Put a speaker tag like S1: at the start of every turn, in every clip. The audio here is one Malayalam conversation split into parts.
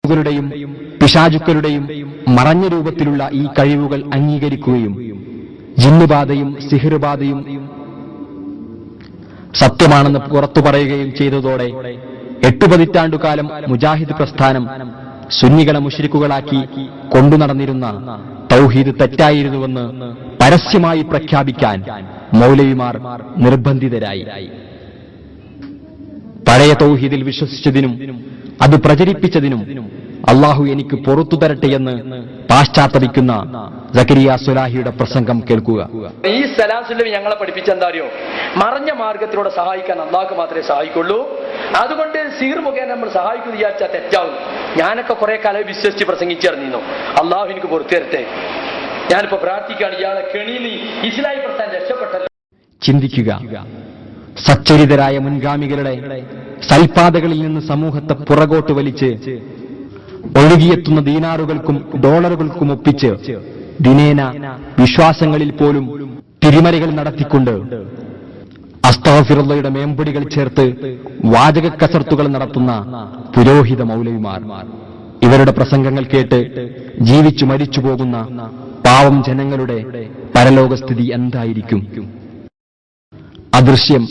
S1: ജിന്നുകളുടെയും പിശാചുക്കളുടെയും മറഞ്ഞ രൂപത്തിലുള്ള ഈ കഴിവുകൾ അംഗീകരിക്കുകയും ജിന്നുബാധയും സിഹിറുബാധയും സത്യമാണെന്ന് പുറത്തു പറയുകയും ചെയ്തതോടെ 8 പതിറ്റാണ്ടുകാലം മുജാഹിദ് പ്രസ്ഥാനം സുന്നികളെ മുശ്രിക്കുകളാക്കി കൊണ്ടുനടന്നിരുന്ന തൗഹീദ് തെറ്റായിരുന്നുവെന്ന് പരസ്യമായി പ്രഖ്യാപിക്കാൻ മൗലവിമാർ നിർബന്ധിതരായി. പഴയ തൗഹീദിൽ വിശ്വസിച്ചതിനും അത് പ്രചരിപ്പിച്ചതിനും അള്ളാഹു എനിക്ക് പുറത്തു തരട്ടെയെന്ന് പാശ്ചാത്തപിക്കുന്ന സക്കരിയ സ്വലാഹിയുടെ പ്രസംഗം കേൾക്കുക.
S2: ഈ സലാം സുല്ലമി ഞങ്ങളെ പഠിപ്പിച്ച എന്താ അറിയോ? മറഞ്ഞ മാർഗത്തിലൂടെ സഹായിക്കാൻ അള്ളാഹു മാത്രമേ സഹായിക്കുള്ളൂ. അതുകൊണ്ട് സീർ മുഖേന നമ്മൾ സഹായിക്കുന്നു വിചാരിച്ചാൽ തെറ്റാവും. ഞാനൊക്കെ കുറെ കാലം വിശ്വസിച്ച് പ്രസംഗിച്ചിറങ്ങിയിരുന്നു. അള്ളാഹു എനിക്ക് പുറത്തു തരട്ടെ. ഞാനിപ്പോ പ്രാർത്ഥിക്കുകയാണ്, ഇയാളെ കെണിയിൽ ഇസ്ലാഹി പ്രസ്ഥാനം രക്ഷപ്പെട്ടല്ലോ.
S1: ചിന്തിക്കുക, സച്ചരിതരായ മുൻഗാമികളുടെ സൽപാതകളിൽ നിന്ന് സമൂഹത്തെ പുറകോട്ട് വലിച്ച് ഒഴുകിയെത്തുന്ന ദീനാറുകൾക്കും ഡോളറുകൾക്കും ഒപ്പിച്ച് ദിനേന വിശ്വാസങ്ങളിൽ പോലും തിരിമറികൾ നടത്തിക്കൊണ്ട് അസ്തഗ്ഫിറുള്ളയുടെ മേമ്പൊടികൾ ചേർത്ത് വാചക കസർത്തുകൾ നടത്തുന്ന പുരോഹിത മൗലവിമാർ. ഇവരുടെ പ്രസംഗങ്ങൾ കേട്ട് ജീവിച്ചു മരിച്ചു പോകുന്ന പാവം ജനങ്ങളുടെ പരലോകസ്ഥിതി എന്തായിരിക്കും? അദൃശ്യം,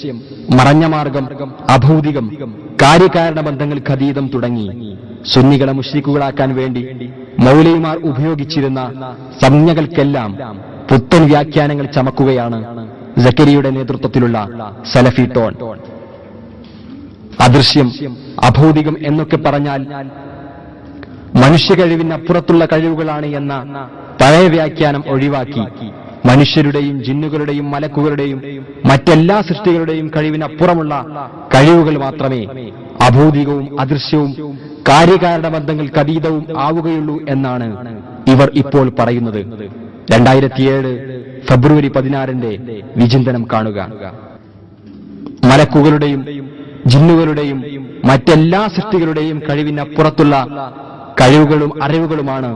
S1: മറഞ്ഞ മാർഗം, അഭൗതികം, കാര്യകാരണ ബന്ധങ്ങൾക്ക് അതീതം തുടങ്ങി സുന്നികളെ മുശ്രിക്കുകളാക്കാൻ വേണ്ടി മൗലവിമാർ ഉപയോഗിച്ചിരുന്ന സംജ്ഞകൾക്കെല്ലാം പുത്തൻ വ്യാഖ്യാനങ്ങൾ ചമക്കുകയാണ് സക്കരിയുടെ നേതൃത്വത്തിലുള്ള സലഫി ടോൺ. അദൃശ്യം, അഭൗതികം എന്നൊക്കെ പറഞ്ഞാൽ മനുഷ്യ കഴിവിനപ്പുറത്തുള്ള കഴിവുകളാണ് എന്ന പഴയ വ്യാഖ്യാനം ഒഴിവാക്കി മനുഷ്യരുടെയും ജിന്നുകളുടെയും മലക്കുകളുടെയും മറ്റെല്ലാ സൃഷ്ടികളുടെയും കഴിവിനപ്പുറമുള്ള കഴിവുകൾ മാത്രമേ അഭൗതികവും അദൃശ്യവും കാര്യകാരണ ബന്ധങ്ങൾക്ക് അതീതവും ആവുകയുള്ളൂ എന്നാണ് ഇവർ ഇപ്പോൾ പറയുന്നത്. 2007 ഫെബ്രുവരി 16 വിചിന്തനം കാണുക. മലക്കുകളുടെയും ജിന്നുകളുടെയും മറ്റെല്ലാ സൃഷ്ടികളുടെയും കഴിവിനപ്പുറത്തുള്ള കഴിവുകളും അറിവുകളുമാണ്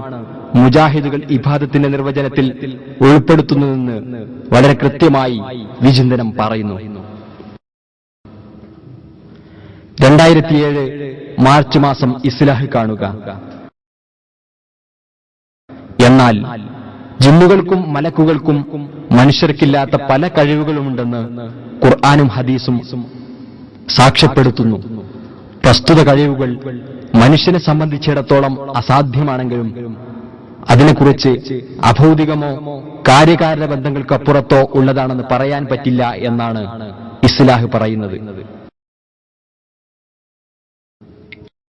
S1: മുജാഹിദുകൾ ഇബാദത്തിന്റെ നിർവചനത്തിൽ ഉൾപ്പെടുത്തുന്നതെന്ന് വളരെ കൃത്യമായി വിചിന്തനം പറയുന്നു. 2007 മാർച്ച് മാസം ഇസ്ലാഹ് കാണുക. എന്നാൽ ജിന്നുകൾക്കും മലക്കുകൾക്കും മനുഷ്യർക്കില്ലാത്ത പല കഴിവുകളുമുണ്ടെന്ന് ഖുർആനും ഹദീസും സാക്ഷ്യപ്പെടുത്തുന്നു. പ്രസ്തുത കഴിവുകൾ മനുഷ്യനെ സംബന്ധിച്ചിടത്തോളം അസാധ്യമാണെങ്കിലും അതിനെക്കുറിച്ച് അഭൗതികമോ കാര്യകാരണ ബന്ധങ്ങൾക്കപ്പുറത്തോ ഉള്ളതാണെന്ന് പറയാൻ പറ്റില്ല എന്നാണ് ഇസ്ലാഹ് പറയുന്നത്.